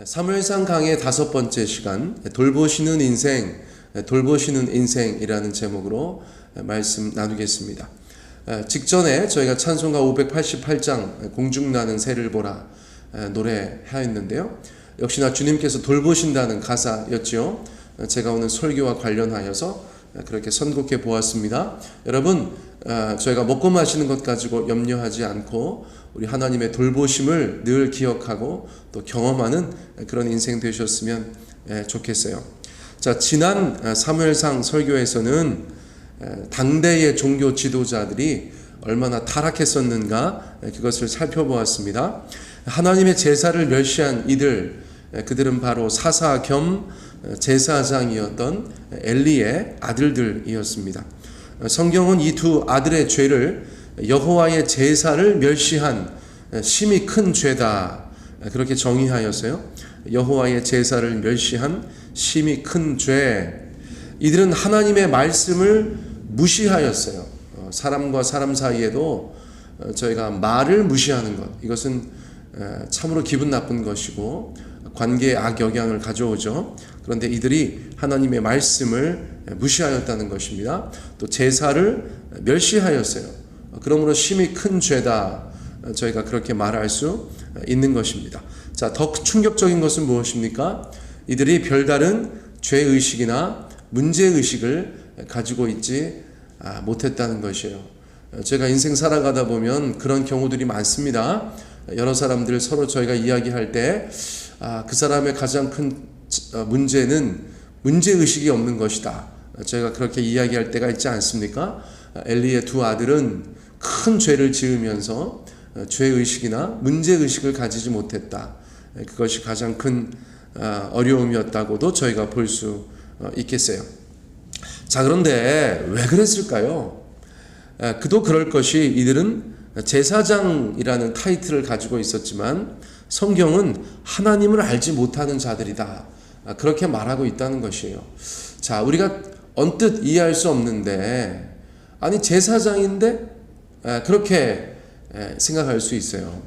사무엘상 강의 5번째 시간, 돌보시는 인생이라는 제목으로 말씀 나누겠습니다. 직전에 저희가 찬송가 588장 공중나는 새를 보라 노래하였는데요. 역시나 주님께서 돌보신다는 가사였죠. 제가 오늘 설교와 관련하여서 그렇게 선곡해 보았습니다. 여러분, 저희가 먹고 마시는 것 가지고 염려하지 않고 우리 하나님의 돌보심을 늘 기억하고 또 경험하는 그런 인생 되셨으면 좋겠어요. 자, 지난 사무엘상 설교에서는 당대의 종교 지도자들이 얼마나 타락했었는가 그것을 살펴보았습니다. 하나님의 제사를 멸시한 그들은 바로 사사 겸 제사장이었던 엘리의 아들들이었습니다. 성경은 이 두 아들의 죄를 여호와의 제사를 멸시한 심히 큰 죄다 그렇게 정의하였어요. 여호와의 제사를 멸시한 심히 큰 죄. 이들은 하나님의 말씀을 무시하였어요. 사람과 사람 사이에도 저희가 말을 무시하는 것, 이것은 참으로 기분 나쁜 것이고 관계에 악영향을 가져오죠. 그런데 이들이 하나님의 말씀을 무시하였다는 것입니다. 또 제사를 멸시하였어요. 그러므로 심히 큰 죄다, 저희가 그렇게 말할 수 있는 것입니다. 자, 더 충격적인 것은 무엇입니까? 이들이 별다른 죄의식이나 문제의식을 가지고 있지 못했다는 것이에요. 제가 인생 살아가다 보면 그런 경우들이 많습니다. 여러 사람들 서로 저희가 이야기할 때 그 사람의 가장 큰 문제는 문제의식이 없는 것이다. 저희가 그렇게 이야기할 때가 있지 않습니까? 엘리의 두 아들은 큰 죄를 지으면서 죄의식이나 문제의식을 가지지 못했다. 그것이 가장 큰 어려움이었다고도 저희가 볼 수 있겠어요. 자, 그런데 왜 그랬을까요? 그도 그럴 것이 이들은 제사장이라는 타이틀을 가지고 있었지만 성경은 하나님을 알지 못하는 자들이다. 그렇게 말하고 있다는 것이에요. 자, 우리가 언뜻 이해할 수 없는데, 아니 제사장인데 그렇게 생각할 수 있어요.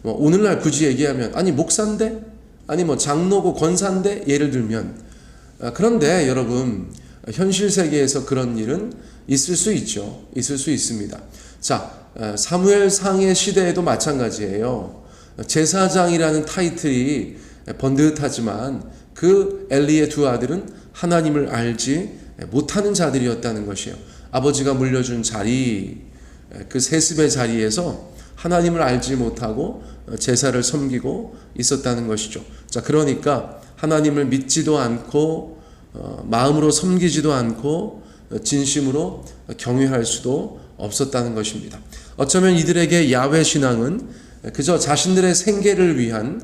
오늘날 굳이 얘기하면 아니 목사인데, 아니 장로고 권사인데, 예를 들면. 그런데 여러분, 현실 세계에서 그런 일은 있을 수 있죠. 있을 수 있습니다. 자, 사무엘상의 시대에도 마찬가지예요. 제사장이라는 타이틀이 번듯하지만 그 엘리의 두 아들은 하나님을 알지 못하는 자들이었다는 것이에요. 아버지가 물려준 자리, 그 세습의 자리에서 하나님을 알지 못하고 제사를 섬기고 있었다는 것이죠. 자, 그러니까 하나님을 믿지도 않고 마음으로 섬기지도 않고 진심으로 경외할 수도 없었다는 것입니다. 어쩌면 이들에게 야훼 신앙은 그저 자신들의 생계를 위한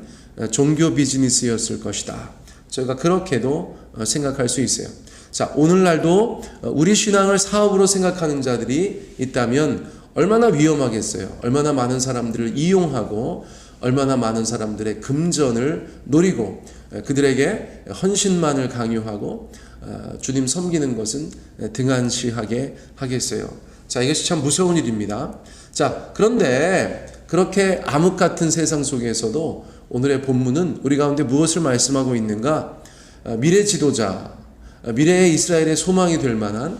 종교 비즈니스였을 것이다. 저희가 그렇게도 생각할 수 있어요. 자, 오늘날도 우리 신앙을 사업으로 생각하는 자들이 있다면 얼마나 위험하겠어요. 얼마나 많은 사람들을 이용하고 얼마나 많은 사람들의 금전을 노리고 그들에게 헌신만을 강요하고 주님 섬기는 것은 등한시하게 하겠어요. 자, 이것이 참 무서운 일입니다. 자, 그런데 그렇게 암흑 같은 세상 속에서도 오늘의 본문은 우리 가운데 무엇을 말씀하고 있는가? 미래 지도자, 미래의 이스라엘의 소망이 될 만한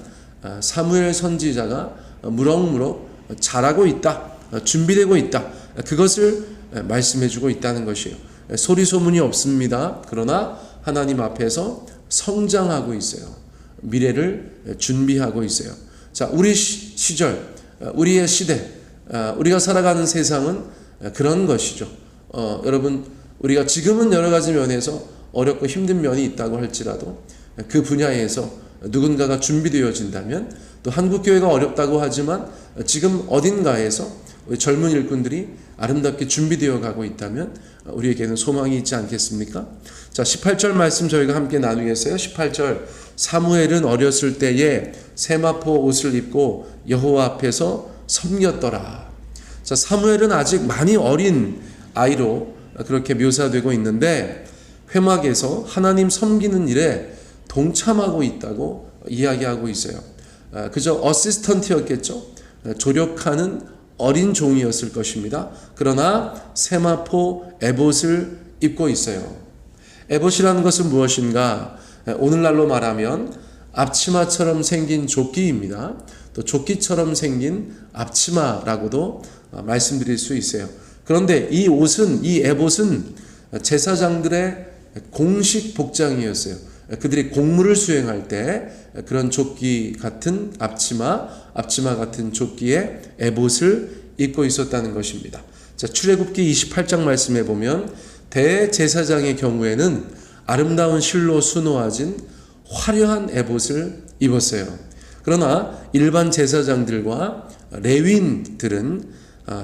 사무엘 선지자가 무럭무럭 자라고 있다, 준비되고 있다. 그것을 말씀해주고 있다는 것이에요. 소리 소문이 없습니다. 그러나 하나님 앞에서 성장하고 있어요. 미래를 준비하고 있어요. 자, 우리 시절, 우리의 시대, 우리가 살아가는 세상은 그런 것이죠. 여러분, 우리가 지금은 여러 가지 면에서 어렵고 힘든 면이 있다고 할지라도 그 분야에서 누군가가 준비되어진다면, 또 한국교회가 어렵다고 하지만 지금 어딘가에서 우리 젊은 일꾼들이 아름답게 준비되어 가고 있다면 우리에게는 소망이 있지 않겠습니까? 자, 18절 말씀 저희가 함께 나누겠어요. 18절, 사무엘은 어렸을 때에 세마포 옷을 입고 여호와 앞에서 섬겼더라. 자, 사무엘은 아직 많이 어린 아이로 그렇게 묘사되고 있는데 회막에서 하나님 섬기는 일에 동참하고 있다고 이야기하고 있어요. 그저 어시스턴트였겠죠. 조력하는 어린 종이었을 것입니다. 그러나 세마포 에봇을 입고 있어요. 에봇이라는 것은 무엇인가? 오늘날로 말하면 앞치마처럼 생긴 조끼입니다. 또 조끼처럼 생긴 앞치마라고도 말씀드릴 수 있어요. 그런데 이 옷은, 이 에봇은 제사장들의 공식 복장이었어요. 그들이 공무를 수행할 때 그런 조끼 같은 앞치마 같은 조끼에 에봇을 입고 있었다는 것입니다. 자, 출애굽기 28장 말씀에 보면 대제사장의 경우에는 아름다운 실로 수놓아진 화려한 에봇을 입었어요. 그러나 일반 제사장들과 레위인들은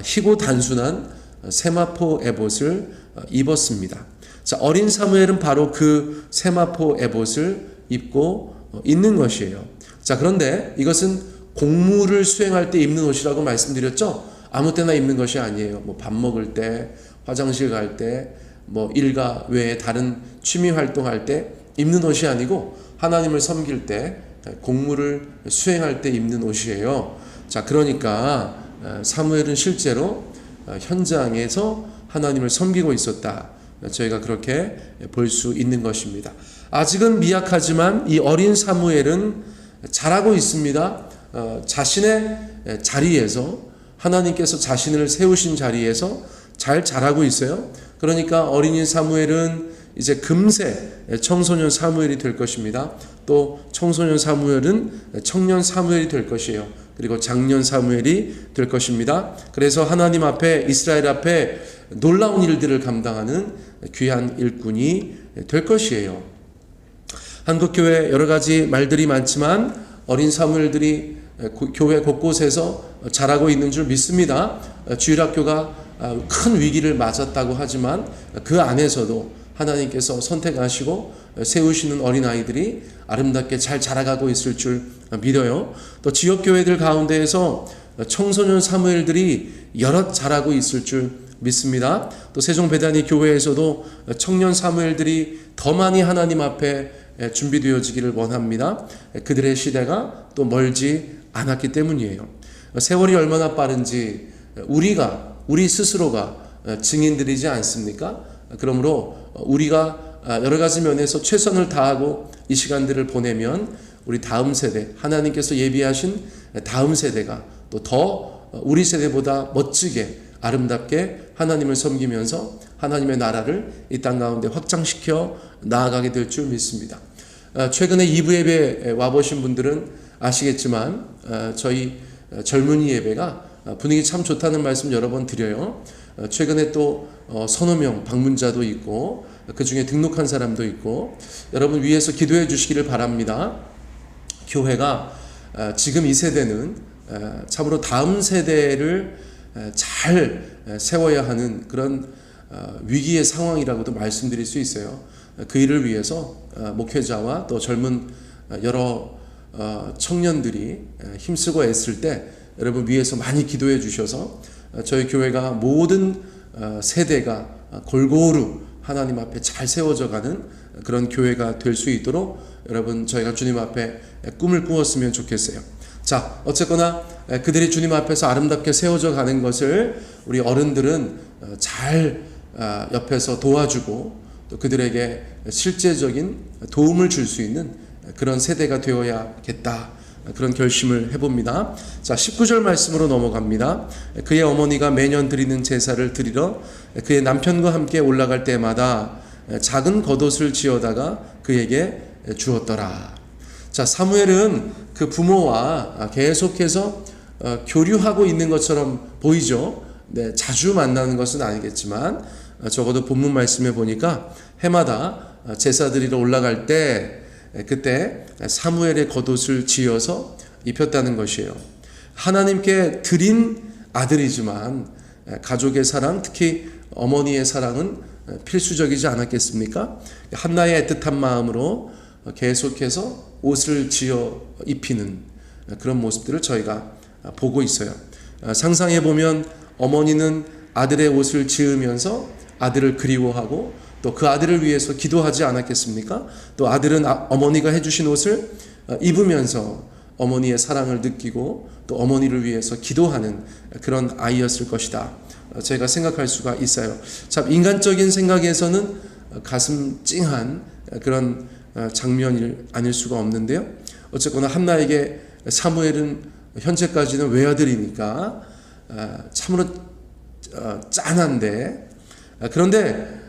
희고 단순한 세마포 에봇을 입었습니다. 자, 어린 사무엘은 바로 그 세마포 에봇을 입고 있는 것이에요. 자, 그런데 이것은 공무를 수행할 때 입는 옷이라고 말씀드렸죠? 아무 때나 입는 것이 아니에요. 뭐 밥 먹을 때, 화장실 갈 때, 뭐 일가 외에 다른 취미 활동할 때 입는 옷이 아니고 하나님을 섬길 때, 공무를 수행할 때 입는 옷이에요. 자, 그러니까 사무엘은 실제로 현장에서 하나님을 섬기고 있었다. 저희가 그렇게 볼 수 있는 것입니다. 아직은 미약하지만 이 어린 사무엘은 잘하고 있습니다. 자신의 자리에서, 하나님께서 자신을 세우신 자리에서 잘 자라고 있어요. 그러니까 어린이 사무엘은 이제 금세 청소년 사무엘이 될 것입니다. 또 청소년 사무엘은 청년 사무엘이 될 것이에요. 그리고 장년 사무엘이 될 것입니다. 그래서 하나님 앞에, 이스라엘 앞에 놀라운 일들을 감당하는 귀한 일꾼이 될 것이에요. 한국교회 여러 가지 말들이 많지만 어린 사무엘들이 교회 곳곳에서 자라고 있는 줄 믿습니다. 주일학교가 큰 위기를 맞았다고 하지만 그 안에서도 하나님께서 선택하시고 세우시는 어린아이들이 아름답게 잘 자라가고 있을 줄 믿어요. 또 지역교회들 가운데에서 청소년 사무엘들이 여럿 자라고 있을 줄 믿습니다. 또 세종배단위 교회에서도 청년 사무엘들이 더 많이 하나님 앞에 준비되어지기를 원합니다. 그들의 시대가 또 멀지 않았기 때문이에요. 세월이 얼마나 빠른지 우리 스스로가 증인들이지 않습니까? 그러므로 우리가 여러 가지 면에서 최선을 다하고 이 시간들을 보내면 우리 다음 세대, 하나님께서 예비하신 다음 세대가 또 더 우리 세대보다 멋지게 아름답게 하나님을 섬기면서 하나님의 나라를 이 땅 가운데 확장시켜 나아가게 될 줄 믿습니다. 최근에 2부 예배 와보신 분들은 아시겠지만 저희 젊은이 예배가 분위기 참 좋다는 말씀 여러 번 드려요. 최근에 또 서너 명 방문자도 있고 그 중에 등록한 사람도 있고 여러분 위에서 기도해 주시기를 바랍니다. 교회가 지금 이 세대는 참으로 다음 세대를 잘 세워야 하는 그런 위기의 상황이라고도 말씀드릴 수 있어요. 그 일을 위해서 목회자와 또 젊은 여러 청년들이 힘쓰고 애쓸 때 여러분 위에서 많이 기도해 주셔서 저희 교회가 모든 세대가 골고루 하나님 앞에 잘 세워져 가는 그런 교회가 될 수 있도록 여러분 저희가 주님 앞에 꿈을 꾸었으면 좋겠어요. 자, 어쨌거나 그들이 주님 앞에서 아름답게 세워져 가는 것을 우리 어른들은 잘 옆에서 도와주고 또 그들에게 실제적인 도움을 줄 수 있는 그런 세대가 되어야겠다. 그런 결심을 해봅니다. 자, 19절 말씀으로 넘어갑니다. 그의 어머니가 매년 드리는 제사를 드리러 그의 남편과 함께 올라갈 때마다 작은 겉옷을 지어다가 그에게 주었더라. 자, 사무엘은 그 부모와 계속해서 교류하고 있는 것처럼 보이죠. 네, 자주 만나는 것은 아니겠지만 적어도 본문 말씀에 보니까 해마다 제사 드리러 올라갈 때 그때 사무엘의 겉옷을 지어서 입혔다는 것이에요. 하나님께 드린 아들이지만 가족의 사랑, 특히 어머니의 사랑은 필수적이지 않았겠습니까? 한나의 애틋한 마음으로 계속해서 옷을 지어 입히는 그런 모습들을 저희가 보고 있어요. 상상해 보면 어머니는 아들의 옷을 지으면서 아들을 그리워하고 또 그 아들을 위해서 기도하지 않았겠습니까? 또 아들은 어머니가 해주신 옷을 입으면서 어머니의 사랑을 느끼고 또 어머니를 위해서 기도하는 그런 아이였을 것이다. 저희가 생각할 수가 있어요. 참 인간적인 생각에서는 가슴 찡한 그런 장면이 아닐 수가 없는데요. 어쨌거나 한나에게 사무엘은 현재까지는 외아들이니까 참으로 짠한데, 그런데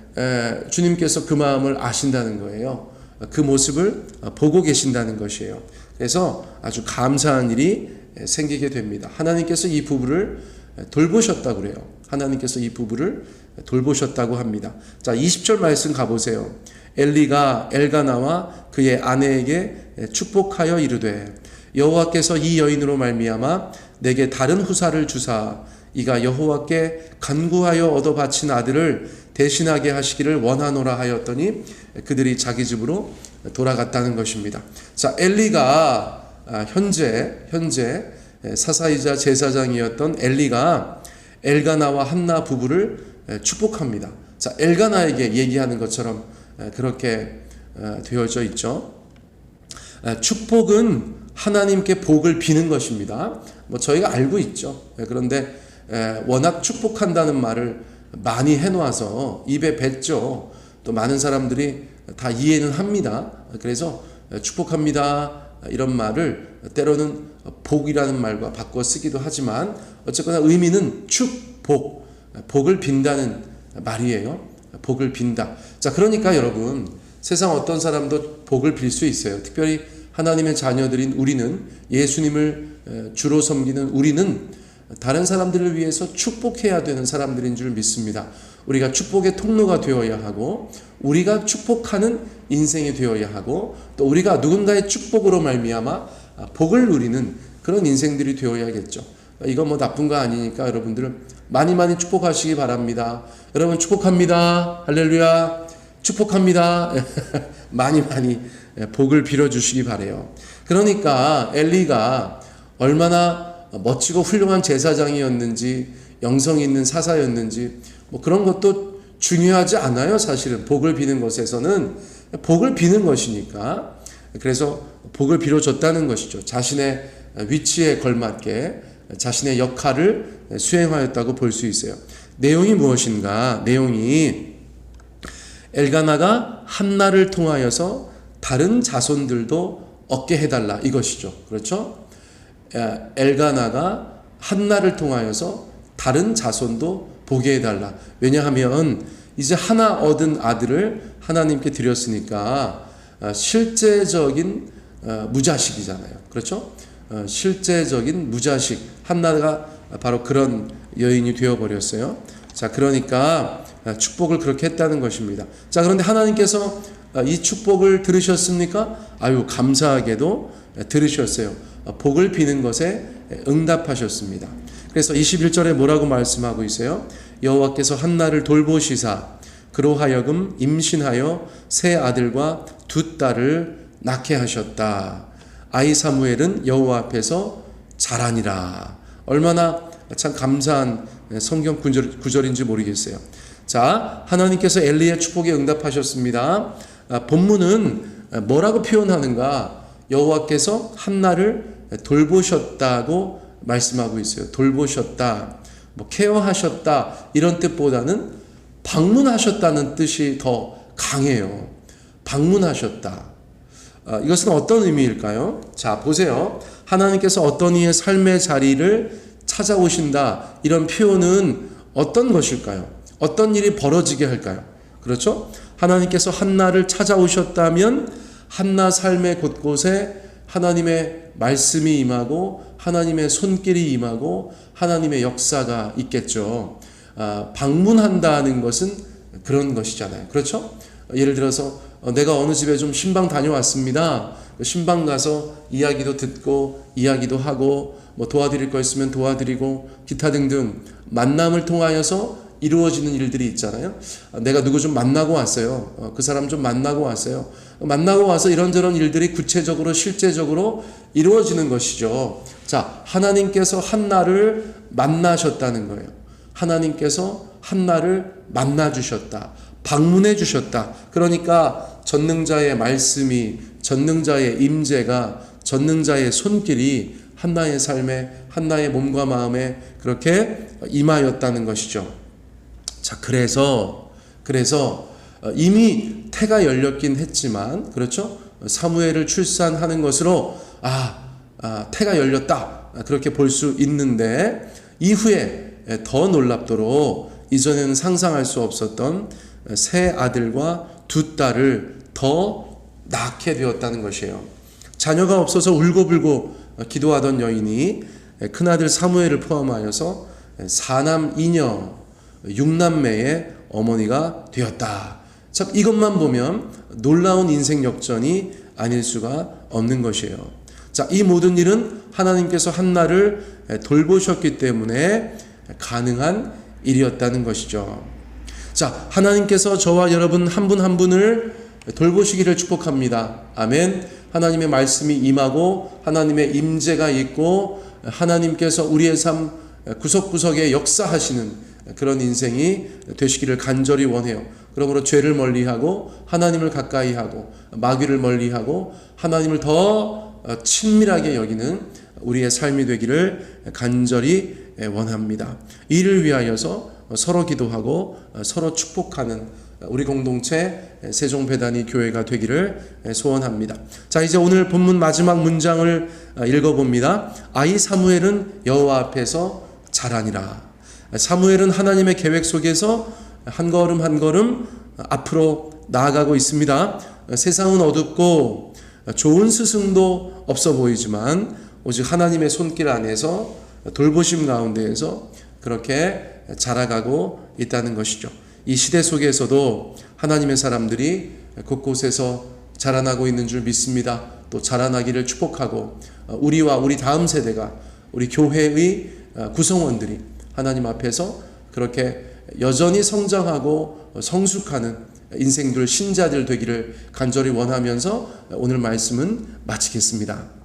주님께서 그 마음을 아신다는 거예요. 그 모습을 보고 계신다는 것이에요. 그래서 아주 감사한 일이 생기게 됩니다. 하나님께서 이 부부를 돌보셨다고 그래요. 하나님께서 이 부부를 돌보셨다고 합니다. 자, 20절 말씀 가보세요. 엘리가 엘가나와 그의 아내에게 축복하여 이르되 여호와께서 이 여인으로 말미암아 내게 다른 후사를 주사 이가 여호와께 간구하여 얻어 바친 아들을 대신하게 하시기를 원하노라 하였더니 그들이 자기 집으로 돌아갔다는 것입니다. 자, 엘리가 현재 사사이자 제사장이었던 엘리가 엘가나와 한나 부부를 축복합니다. 자, 엘가나에게 얘기하는 것처럼 그렇게 되어져 있죠. 축복은 하나님께 복을 비는 것입니다. 저희가 알고 있죠. 그런데 워낙 축복한다는 말을 많이 해놓아서 입에 뱉죠. 또 많은 사람들이 다 이해는 합니다. 그래서 축복합니다 이런 말을 때로는 복이라는 말과 바꿔 쓰기도 하지만 어쨌거나 의미는 축복, 복을 빈다는 말이에요. 복을 빈다. 자, 그러니까 여러분, 세상 어떤 사람도 복을 빌 수 있어요. 특별히 하나님의 자녀들인 우리는, 예수님을 주로 섬기는 우리는 다른 사람들을 위해서 축복해야 되는 사람들인 줄 믿습니다. 우리가 축복의 통로가 되어야 하고, 우리가 축복하는 인생이 되어야 하고, 또 우리가 누군가의 축복으로 말미암아 복을 누리는 그런 인생들이 되어야겠죠. 이건 나쁜 거 아니니까 여러분들 많이 축복하시기 바랍니다. 여러분 축복합니다. 할렐루야. 축복합니다. 많이 복을 빌어주시기 바래요. 그러니까 엘리가 얼마나 멋지고 훌륭한 제사장이었는지, 영성 있는 사사였는지 그런 것도 중요하지 않아요. 사실은 복을 비는 것에서는 복을 비는 것이니까. 그래서 복을 빌어줬다는 것이죠. 자신의 위치에 걸맞게 자신의 역할을 수행하였다고 볼 수 있어요. 내용이 무엇인가? 내용이 엘가나가 한나를 통하여서 다른 자손들도 얻게 해달라 이것이죠. 그렇죠? 엘가나가 한나를 통하여서 다른 자손도 보게 해달라. 왜냐하면 이제 하나 얻은 아들을 하나님께 드렸으니까 실제적인 무자식이잖아요. 그렇죠? 실제적인 무자식. 한나가 바로 그런 여인이 되어버렸어요. 자, 그러니까 축복을 그렇게 했다는 것입니다. 자, 그런데 하나님께서 이 축복을 들으셨습니까? 아유, 감사하게도 들으셨어요. 복을 비는 것에 응답하셨습니다. 그래서 21절에 뭐라고 말씀하고 있어요? 여호와께서 한나를 돌보시사 그로 하여금 임신하여 세 아들과 두 딸을 낳게 하셨다. 아이 사무엘은 여호와 앞에서 자라니라. 얼마나 참 감사한 성경 구절인지 모르겠어요. 자, 하나님께서 엘리의 축복에 응답하셨습니다. 본문은 뭐라고 표현하는가? 여호와께서 한나를 돌보셨다고 말씀하고 있어요. 돌보셨다, 케어하셨다 이런 뜻보다는 방문하셨다는 뜻이 더 강해요. 방문하셨다. 이것은 어떤 의미일까요? 자, 보세요. 하나님께서 어떤 이의 삶의 자리를 찾아오신다. 이런 표현은 어떤 것일까요? 어떤 일이 벌어지게 할까요? 그렇죠? 하나님께서 한나를 찾아오셨다면 한나 삶의 곳곳에 하나님의 말씀이 임하고 하나님의 손길이 임하고 하나님의 역사가 있겠죠. 방문한다는 것은 그런 것이잖아요. 그렇죠? 예를 들어서 내가 어느 집에 좀 신방 다녀왔습니다. 신방 가서 이야기도 듣고 이야기도 하고 도와드릴 거 있으면 도와드리고 기타 등등 만남을 통하여서 이루어지는 일들이 있잖아요. 내가 누구 좀 만나고 왔어요. 그 사람 좀 만나고 왔어요. 만나고 와서 이런저런 일들이 구체적으로 실제적으로 이루어지는 것이죠. 자, 하나님께서 한나를 만나셨다는 거예요. 하나님께서 한나를 만나주셨다. 방문해 주셨다. 그러니까 전능자의 말씀이, 전능자의 임재가, 전능자의 손길이 한나의 삶에, 한나의 몸과 마음에 그렇게 임하였다는 것이죠. 자, 그래서 이미 태가 열렸긴 했지만 그렇죠? 사무엘을 출산하는 것으로 태가 열렸다 그렇게 볼 수 있는데 이후에 더 놀랍도록 이전에는 상상할 수 없었던 세 아들과 두 딸을 더 낳게 되었다는 것이에요. 자녀가 없어서 울고불고 기도하던 여인이 큰아들 사무엘을 포함하여서 4남 2녀 6남매의 어머니가 되었다. 참 이것만 보면 놀라운 인생 역전이 아닐 수가 없는 것이에요. 자, 이 모든 일은 하나님께서 한나를 돌보셨기 때문에 가능한 일이었다는 것이죠. 자, 하나님께서 저와 여러분 한 분 한 분을 돌보시기를 축복합니다. 아멘. 하나님의 말씀이 임하고 하나님의 임재가 있고 하나님께서 우리의 삶 구석구석에 역사하시는 그런 인생이 되시기를 간절히 원해요. 그러므로 죄를 멀리하고 하나님을 가까이하고 마귀를 멀리하고 하나님을 더 친밀하게 여기는 우리의 삶이 되기를 간절히 원합니다. 이를 위하여서 서로 기도하고 서로 축복하는 우리 공동체 세종배단위 교회가 되기를 소원합니다. 자, 이제 오늘 본문 마지막 문장을 읽어봅니다. 아이 사무엘은 여호와 앞에서 자라니라. 사무엘은 하나님의 계획 속에서 한 걸음 한 걸음 앞으로 나아가고 있습니다. 세상은 어둡고 좋은 스승도 없어 보이지만 오직 하나님의 손길 안에서 돌보심 가운데에서 그렇게 자라가고 있다는 것이죠. 이 시대 속에서도 하나님의 사람들이 곳곳에서 자라나고 있는 줄 믿습니다. 또 자라나기를 축복하고 우리와 우리 다음 세대가 우리 교회의 구성원들이 하나님 앞에서 그렇게 여전히 성장하고 성숙하는 인생들 신자들 되기를 간절히 원하면서 오늘 말씀은 마치겠습니다.